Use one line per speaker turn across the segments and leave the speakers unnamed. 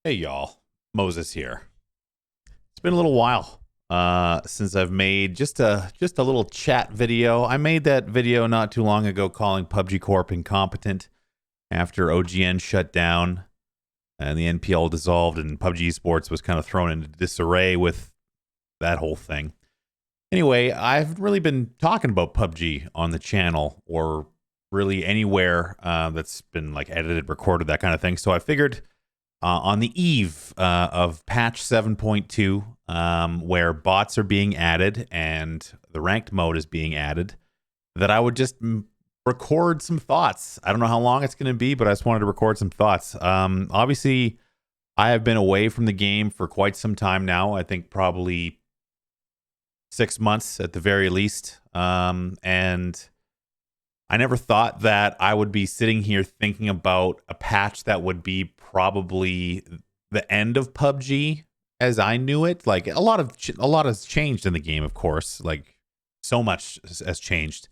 Hey y'all, Moses here. It's been a little while since I've made just a little chat video. I made that video not too long ago calling PUBG Corp incompetent after OGN shut down and the NPL dissolved and PUBG Esports was kind of thrown into disarray with that whole thing. Anyway, I've really been talking about PUBG on the channel or really anywhere that's been like edited, recorded, that kind of thing. So I figured on the eve of patch 7.2, where bots are being added and the ranked mode is being added, that I would just record some thoughts. I don't know how long it's going to be, but I just wanted to record some thoughts. Obviously, I have been away from the game for quite some time now. I think probably 6 months at the very least. And I never thought that I would be sitting here thinking about a patch that would be probably the end of PUBG as I knew it. Like a lot has changed in the game, of course. Like so much has changed.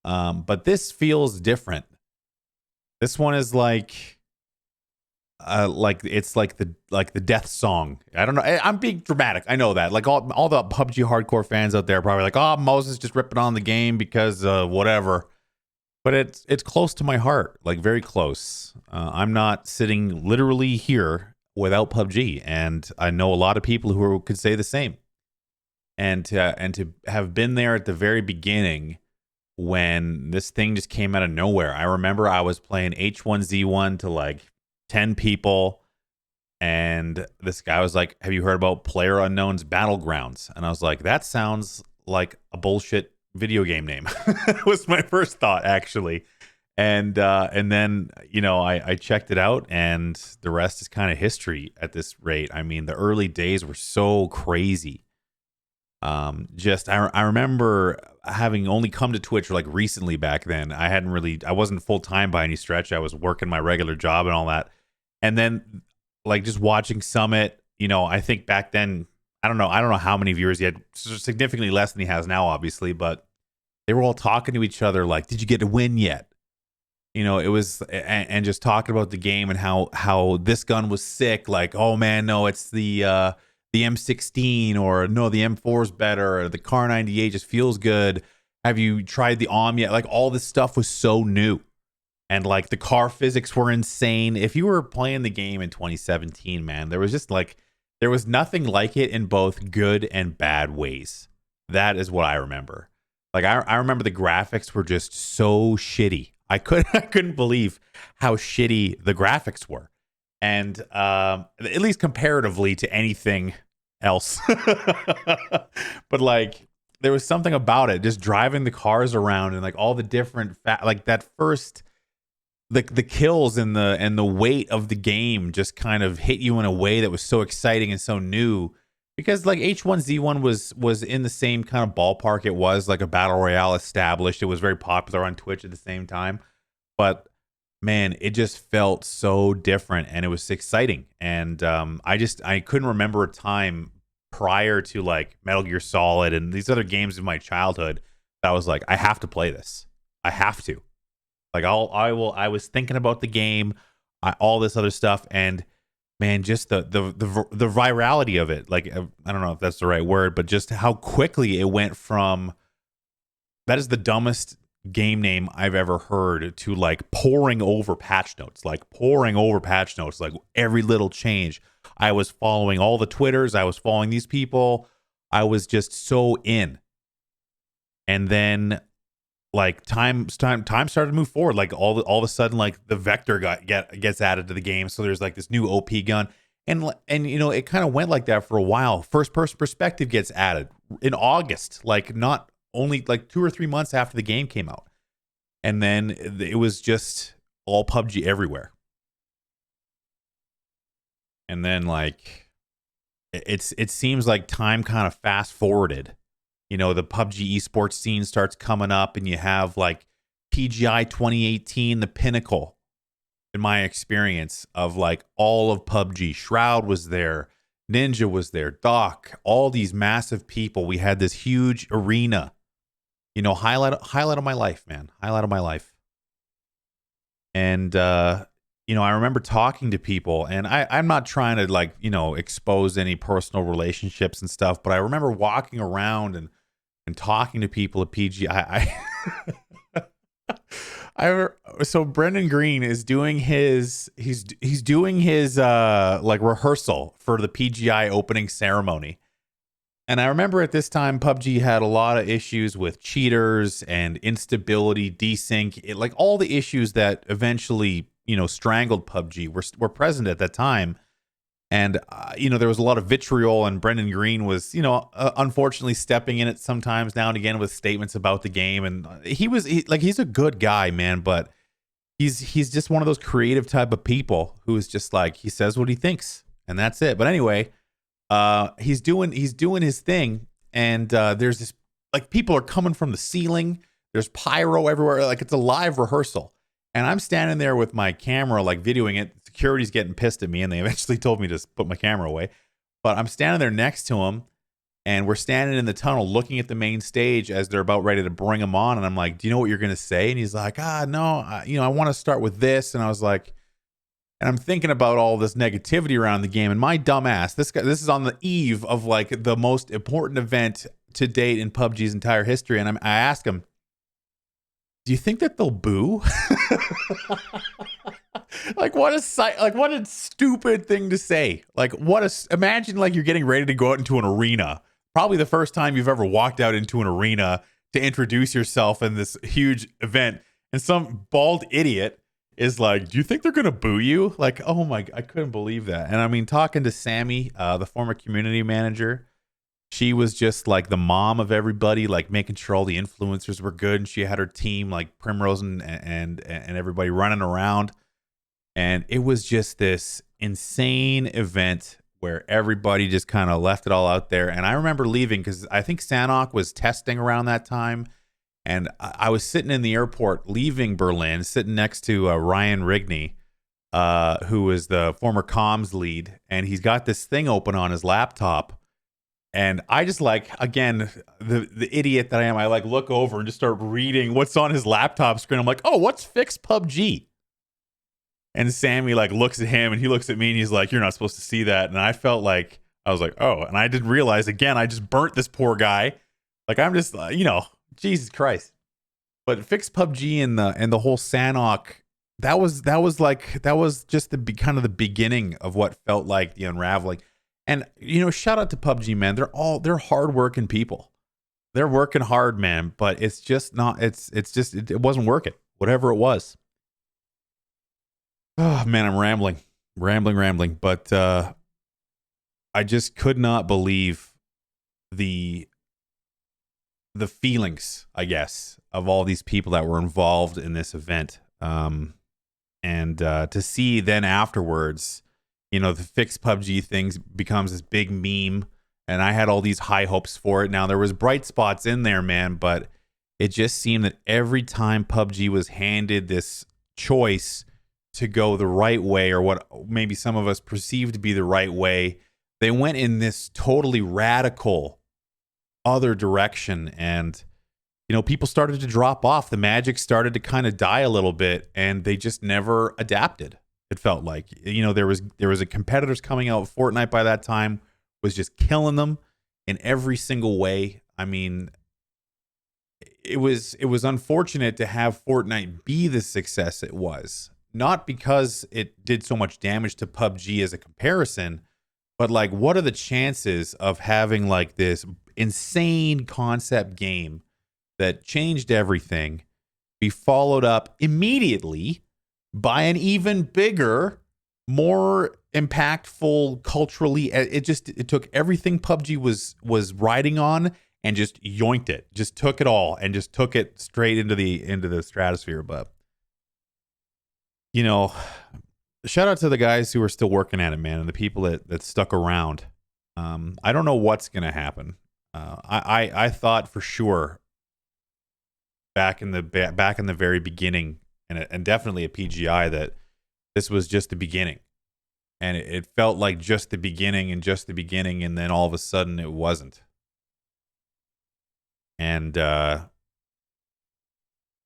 But this feels different. This one is like it's like the death song. I don't know. I'm being dramatic. I know that. Like all the PUBG hardcore fans out there are probably like, "Oh, Moses just ripping on the game because whatever." But it's close to my heart, like very close. I'm not sitting literally here without PUBG, and I know a lot of people who could say the same. And to have been there at the very beginning when this thing just came out of nowhere. I remember I was playing H1Z1 to like 10 people, and this guy was like, "Have you heard about Player Unknown's Battlegrounds?" And I was like, "That sounds like a bullshit video game name." Was my first thought, actually. And then I checked it out, and the rest is kind of history at this rate. I mean, the early days were so crazy. I remember having only come to Twitch like recently. Back then I wasn't full time by any stretch. I was working my regular job and all that, and then like just watching Summit. I think back then, I don't know how many viewers he had, significantly less than he has now, obviously, but they were all talking to each other like, "Did you get a win yet?" It was, and just talking about the game and how this gun was sick. Like, "Oh man, no, it's the M16," or "No, the M4 is better," or "The Car 98 just feels good. Have you tried the OM yet?" Like all this stuff was so new, and like the car physics were insane. If you were playing the game in 2017, man, there was nothing like it in both good and bad ways. That is what I remember. Like I remember the graphics were just so shitty. I couldn't believe how shitty the graphics were, and at least comparatively to anything else. But like there was something about it, just driving the cars around and like all the different like that first the kills and the weight of the game just kind of hit you in a way that was so exciting and so new, because like H1Z1 was in the same kind of ballpark. It was like a battle royale established. It was very popular on Twitch at the same time, but man, it just felt so different and it was exciting. And I couldn't remember a time prior to like Metal Gear Solid and these other games of my childhood that I was like, I have to play this. I have to. Like I was thinking about the game, all this other stuff, and man, just the virality of it. Like I don't know if that's the right word, but just how quickly it went from that is the dumbest game name I've ever heard to like pouring over patch notes, like every little change. I was following all the Twitters, I was following these people, I was just so in. And then like time started to move forward. Like all of a sudden, like the Vector gets added to the game. So there's like this new OP gun, and it kind of went like that for a while. First person perspective gets added in August, like not only like 2 or 3 months after the game came out, and then it was just all PUBG everywhere. And then like it seems like time kind of fast forwarded. The PUBG esports scene starts coming up, and you have like PGI 2018, the pinnacle, in my experience, of like all of PUBG. Shroud was there, Ninja was there, Doc, all these massive people. We had this huge arena. Highlight of my life, man. Highlight of my life. And I remember talking to people, and I'm not trying to like, expose any personal relationships and stuff, but I remember walking around and talking to people at PG. I so Brendan Green is doing he's doing his like rehearsal for the PGI opening ceremony. And I remember at this time PUBG had a lot of issues with cheaters and instability, desync, like all the issues that eventually, strangled PUBG were present at that time. And there was a lot of vitriol, and Brendan Green was, unfortunately stepping in it sometimes now and again with statements about the game. And he's a good guy, man, but he's just one of those creative type of people who is just like, he says what he thinks, and that's it. But anyway, he's doing his thing, and there's this, like, people are coming from the ceiling. There's pyro everywhere, like it's a live rehearsal. And I'm standing there with my camera, like videoing it. Security's getting pissed at me, and they eventually told me to put my camera away. But I'm standing there next to him, and we're standing in the tunnel looking at the main stage as they're about ready to bring him on. And I'm like, "Do you know what you're going to say?" And he's like, no, I want to start with this." And I was like, and I'm thinking about all this negativity around the game. And my dumb ass, this is on the eve of like the most important event to date in PUBG's entire history. And I asked him, "Do you think that they'll boo?" Like what a stupid thing to say. Like imagine like you're getting ready to go out into an arena. Probably the first time you've ever walked out into an arena to introduce yourself in this huge event, and some bald idiot is like, "Do you think they're going to boo you?" Like, oh my, I couldn't believe that. And I mean, talking to Sammy, the former community manager, she was just like the mom of everybody, like making sure all the influencers were good. And she had her team, like Primrose and everybody running around. And it was just this insane event where everybody just kind of left it all out there. And I remember leaving because I think Sanok was testing around that time. And I was sitting in the airport leaving Berlin, sitting next to Ryan Rigney, who is the former comms lead. And he's got this thing open on his laptop. And I just like, again, the idiot that I am, I like look over and just start reading what's on his laptop screen. I'm like, "Oh, what's fixed PUBG?" And Sammy like looks at him, and he looks at me, and he's like, "You're not supposed to see that." And I felt like, I was like, "Oh," and I didn't realize, again, I just burnt this poor guy. Like, I'm just, Jesus Christ. But fixed PUBG and the whole Sanok, that was just the kind of the beginning of what felt like the unraveling. And shout out to PUBG, man. They're hardworking people. They're working hard, man. But it's just not. It wasn't working. Whatever it was. Oh man, I'm rambling. But I just could not believe the feelings, I guess, of all these people that were involved in this event. And to see then afterwards, the fixed PUBG things becomes this big meme, and I had all these high hopes for it. Now there was bright spots in there, man, but it just seemed that every time PUBG was handed this choice to go the right way, or what maybe some of us perceived to be the right way, they went in this totally radical other direction. And people started to drop off. The magic started to kind of die a little bit, and they just never adapted. It felt like, there was a competitors coming out. Fortnite by that time was just killing them in every single way. I mean, it was unfortunate to have Fortnite be the success it was. Not because it did so much damage to PUBG as a comparison, but like, what are the chances of having like this insane concept game that changed everything be followed up immediately by an even bigger, more impactful culturally? It took everything PUBG was riding on and just yoinked it, just took it all and just took it straight into the stratosphere. But shout out to the guys who are still working at it, man, and the people that stuck around. I don't know what's gonna happen. I thought for sure back in the very beginning, and definitely at PGI, that this was just the beginning, and it felt like just the beginning, and then all of a sudden it wasn't. And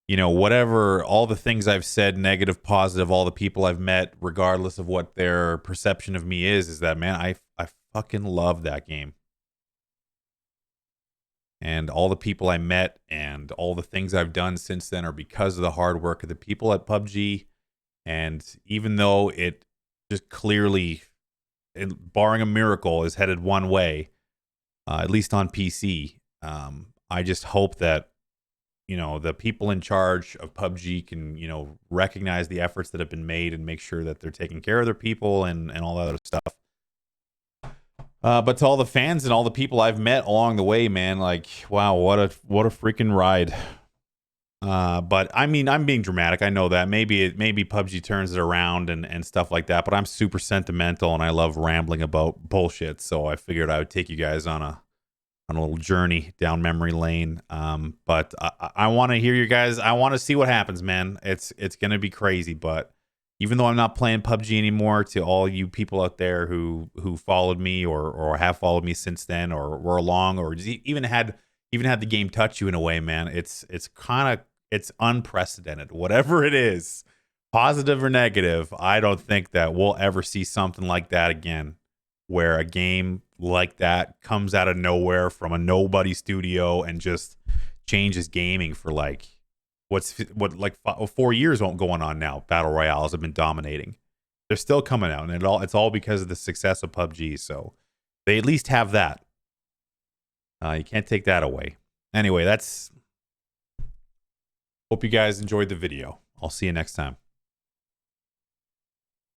you know, whatever, all the things I've said, negative, positive, all the people I've met, regardless of what their perception of me is that, man, I fucking love that game. And all the people I met and all the things I've done since then are because of the hard work of the people at PUBG. And even though it just clearly, barring a miracle, is headed one way, at least on PC, I just hope that, you know, the people in charge of PUBG can, you know, recognize the efforts that have been made and make sure that they're taking care of their people and all that other stuff. But to all the fans and all the people I've met along the way, man, like, wow, what a freaking ride. But I mean, I'm being dramatic. I know that maybe PUBG turns it around and stuff like that. But I'm super sentimental and I love rambling about bullshit. So I figured I would take you guys on a little journey down memory lane. But I want to hear you guys. I want to see what happens, man. It's gonna be crazy. But even though I'm not playing PUBG anymore, to all you people out there who followed me or have followed me since then, or were along, or even had the game touch you in a way, man, it's unprecedented. Whatever it is, positive or negative, I don't think that we'll ever see something like that again, where a game like that comes out of nowhere from a nobody studio and just changes gaming for like 4 years going on now. Battle royales have been dominating. They're still coming out, and it's all because of the success of PUBG. So they at least have that. You can't take that away. Anyway, hope you guys enjoyed the video. I'll see you next time.